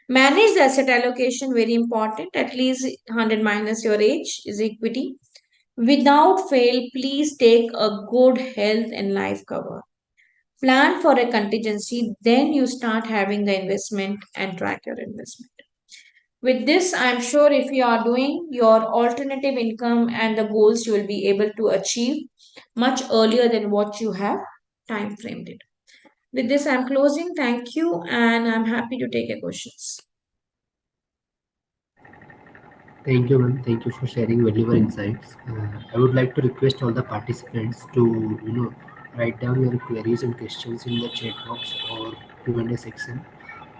Manage the asset allocation, very important. At least 100 minus your age is equity. Without fail, please take a good health and life cover. Plan for a contingency, then you start having the investment and track your investment. With this, I'm sure if you are doing your alternative income and the goals, you will be able to achieve much earlier than what you have time framed it. With this, I'm closing. Thank you, and I'm happy to take your questions. Thank you, ma'am. Thank you for sharing valuable insights. I would like to request all the participants to, write down your queries and questions in the chat box or Q&A section.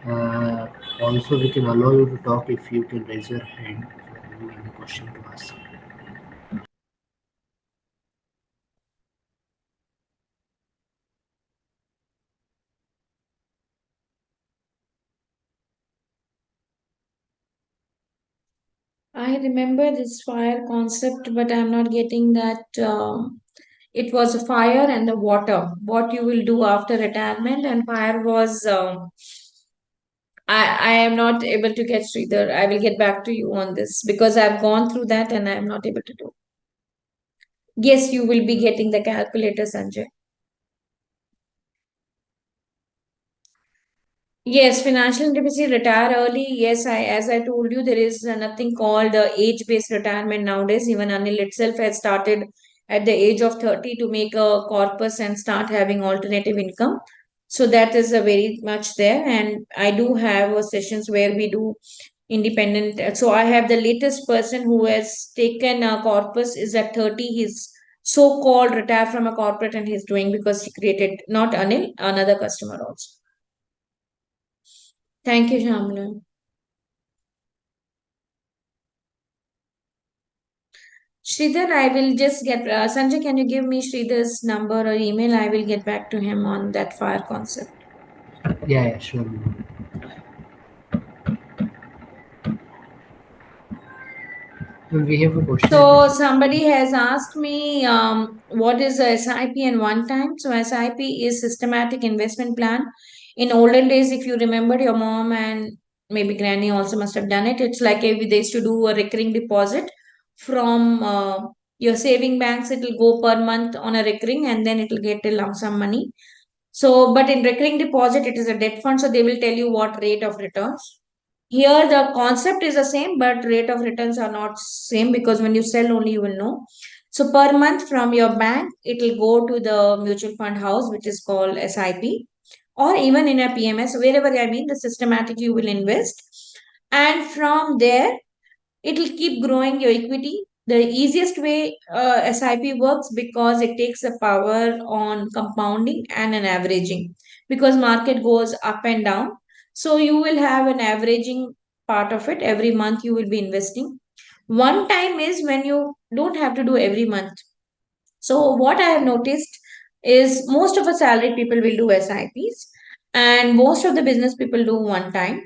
Uh, Also, we can allow you to talk if you can raise your hand for any question to ask. I remember this fire concept, but I'm not getting that. It was a fire and the water. What you will do after retirement, and fire was. I am not able to get Sridhar. I will get back to you on this because I've gone through that and I am not able to do. Yes, you will be getting the calculator, Sanjay. Yes, financial independence, retire early. Yes, as I told you, there is nothing called age-based retirement nowadays. Even Anil itself has started at the age of 30 to make a corpus and start having alternative income. So that is a very much there. And I do have sessions where we do independent. So I have the latest person who has taken a corpus is at 30. He's so-called retired from a corporate and he's doing because he created not Anil, another customer also. Thank you, Shamla. Sridhar, I will just get Sanjay. Can you give me Sridhar's number or email? I will get back to him on that fire concept. Yeah, yeah, sure, ma'am. Ma'am, we have a question in the So chat. somebody has asked me what is a SIP and one time. So SIP is systematic investment plan. In olden days, if you remember, your mom and maybe granny also must have done it. It's like they used to do a recurring deposit from your saving banks. It will go per month on a recurring, and then it will get a lump sum money. So, but in recurring deposit, it is a debt fund, so they will tell you what rate of returns. Here, the concept is the same, but rate of returns are not same because when you sell only, you will know. So, per month from your bank, it will go to the mutual fund house, which is called SIP, or even in a PMS, wherever I mean the systematic you will invest. And from there, it will keep growing your equity. The easiest way SIP works because it takes the power on compounding and an averaging because market goes up and down. So you will have an averaging part of it every month you will be investing. One time is when you don't have to do every month. So what I have noticed is most of the salaried people will do SIPs and most of the business people do one time.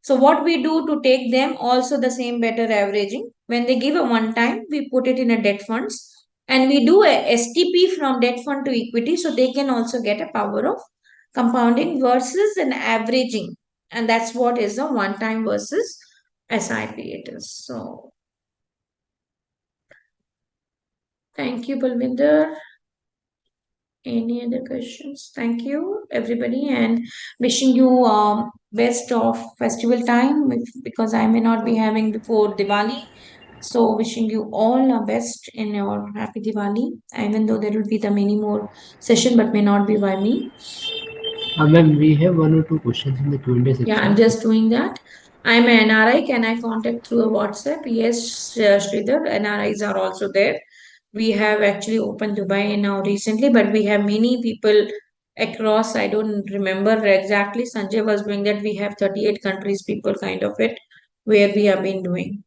So what we do to take them also the same better averaging. When they give a one time, we put it in a debt funds and we do a STP from debt fund to equity so they can also get a power of compounding versus an averaging. And that's what is a one time versus SIP it is. So thank you, Balvinder. Any other questions? Thank you, everybody, and wishing you best of festival time because I may not be having before Diwali. So, wishing you all the best in your happy Diwali, even though there will be the many more session, but may not be by me. Ma'am, we have one or two questions in the Q&A Yeah, I'm section. just doing that. I'm an NRI. Can I contact through a WhatsApp? Yes, Sridhar. NRIs are also there. We have actually opened Dubai now recently, but we have many people across. I don't remember exactly. Sanjay was doing that. We have 38 countries, people kind of it, where we have been doing.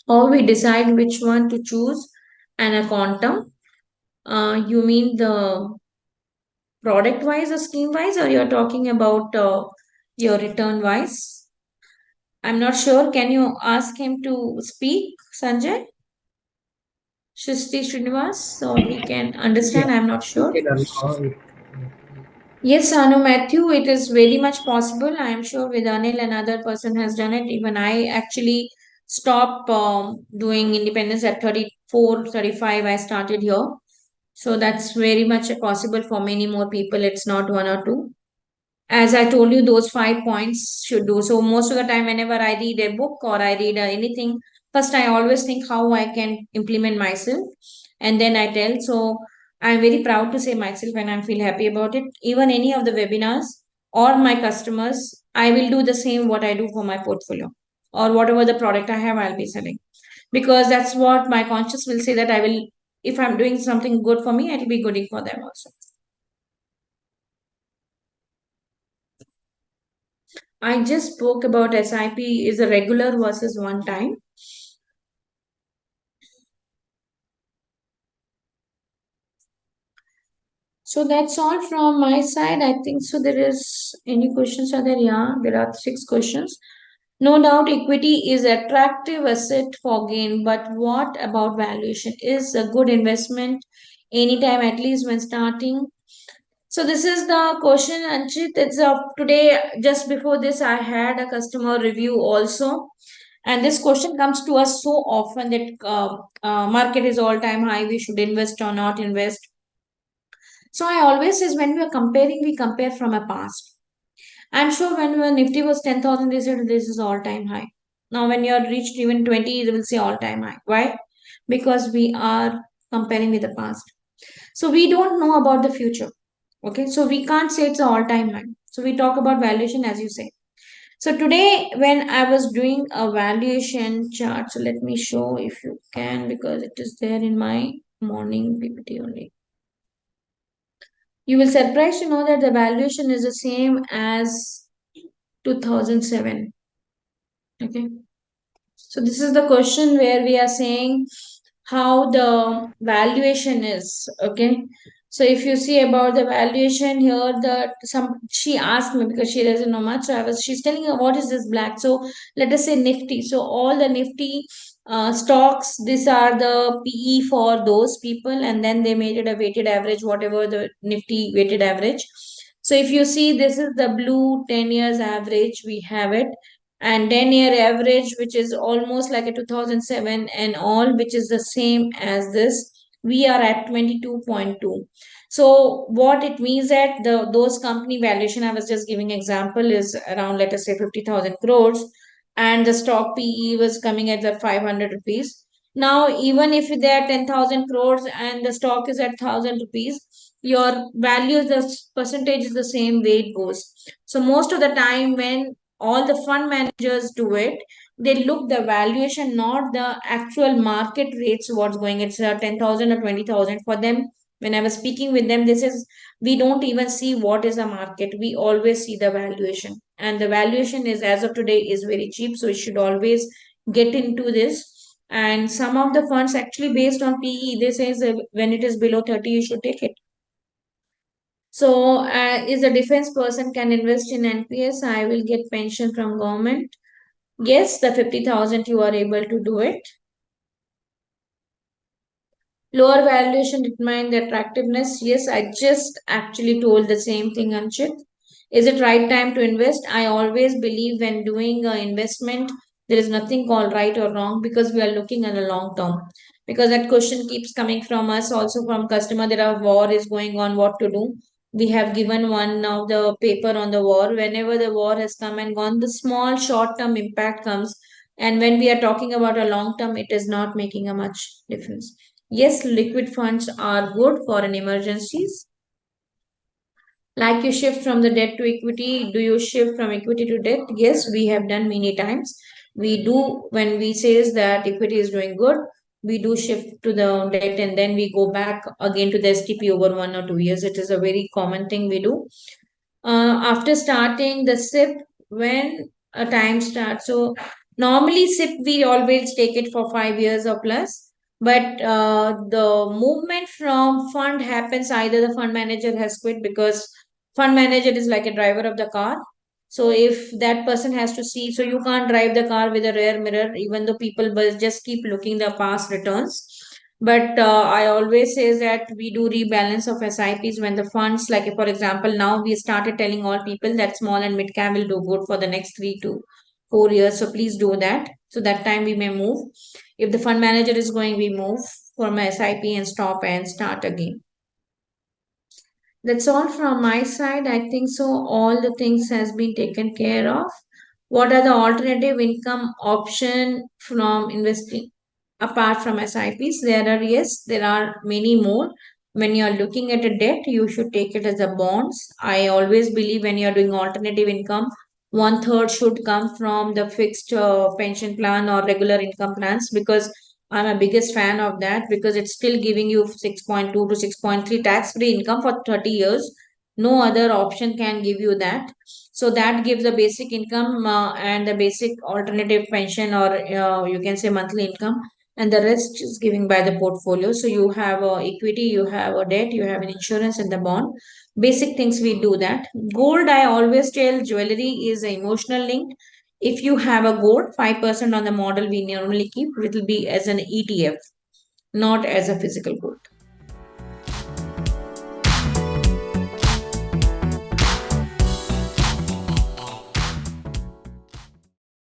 Or we decide which one to choose and a quantum. You mean the product wise or scheme wise, or you're talking about your return wise? I'm not sure. Can you ask him to speak, Sanjay? Shristi Srinivas, so he can Yeah, understand. I'm not we sure. can allow it. Yes, Anu Matthew, it is very much possible. I am sure with Anil, another person has done it. Even I actually stopped doing independence at 34, 35. I started here. So that's very much possible for many more people. It's not one or two. As I told you, those 5 points should do. So most of the time, whenever I read a book or I read anything, first I always think how I can implement myself, and then I tell. So I'm very proud to say myself, and I feel happy about it. Even any of the webinars or my customers, I will do the same what I do for my portfolio or whatever the product I have, I'll be selling, because that's what my conscious will say that I will. If I'm doing something good for me, it'll be good for them also. I just spoke about SIP is a regular versus one time. So that's all from my side. I think so. There is any questions? Are there? Yeah, there are 6 questions. No doubt, equity is attractive asset for gain, but what about valuation? Is a good investment anytime, at least when starting? So this is the question, Anchit. It's today. Just before this, I had a customer review also, and this question comes to us so often that market is all time high. We should invest or not invest. So I always says when we are comparing, we compare from a past. I'm sure when your Nifty was 10,000, they said this is all time high. Now when you are reached even 20, they will say all time high. Why? Because we are comparing with the past. So we don't know about the future. Okay, so we can't say it's an all time high. So we talk about valuation as you say. So today, when I was doing a valuation chart, so let me show if you can because it is there in my morning PPT only. You will surprised to know that the valuation is the same as 2007. Okay. So this is the question where we are saying how the valuation is. Okay. So if you see about the valuation here, the some she asked me because she doesn't know much. So she's telling her what is this black. So let us say Nifty. So all the Nifty stocks, these are the PE for those people, and then they made it a weighted average, whatever the Nifty weighted average. So if you see, this is the blue 10 years average, we have it, and 10-year average, which is almost like a 2007, and all which is the same as this, we are at 22.2. So what it means that those company valuation I was just giving example is around, let us say, 50,000 crores, and the stock PE was coming at the 500 rupees. Now even if they are 10,000 crores and the stock is at 1,000 rupees, your value, the percentage is the same way it goes. So most of the time when all the fund managers do it, they look the valuation, not the actual market rates, what's going. It's 10,000 or 20,000 for them. When I was speaking with them, this is, we don't even see what is a market, we always see the valuation, and the valuation is as of today is very cheap, so you should always get into this. And some of the funds actually based on PE, they says when it is below 30 you should take it. So, is a defense person can invest in NPS? I will get pension from government. Yes, the 50,000 you are able to do it. Lower valuation determine the attractiveness. Yes, I just actually told the same thing, Anchit. Is it right time to invest? I always believe when doing an investment, there is nothing called right or wrong because we are looking at a long term. Because that question keeps coming from us, also from customer. There are war is going on, what to do. We have given one now the paper on the war. Whenever the war has come and gone, the small short term impact comes. And when we are talking about a long term, it is not making a much difference. Yes, liquid funds are good for an emergencies. Like you shift from the debt to equity, do you shift from equity to debt? Yes, we have done many times. We do when we says that equity is doing good, we do shift to the debt and then we go back again to the STP over 1 or 2 years. It is a very common thing we do. After starting the SIP, when a time starts. So normally SIP we always take it for 5 years or plus, but the movement from fund happens either the fund manager has quit because fund manager is like a driver of the car. So if that person has to see, so you can't drive the car with a rear mirror, even though people will just keep looking the past returns. But I always say that we do rebalance of SIPs when the funds, like for example, now we started telling all people that small and mid cap will do good for the next 3 to 4 years. So please do that. So that time we may move. If the fund manager is going, we move from SIP and stop and start again. That's all from my side. I think so. All the things has been taken care of. What are the alternative income option from investing apart from SIPs? There are, yes, there are many more. When you are looking at a debt, you should take it as a bonds. I always believe when you are doing alternative income, one third should come from the fixed pension plan or regular income plans, because I'm a biggest fan of that, because it's still giving you 6.2 to 6.3 tax free income for 30 years. No other option can give you that. So that gives the basic income and the basic alternative pension, or you can say monthly income, and the rest is given by the portfolio. So you have equity, you have a debt, you have an insurance and the bond. Basic things we do that. Gold, I always tell, jewelry is emotional linked. If you have a gold, 5% on the model we normally keep, it will be as an ETF, not as a physical gold.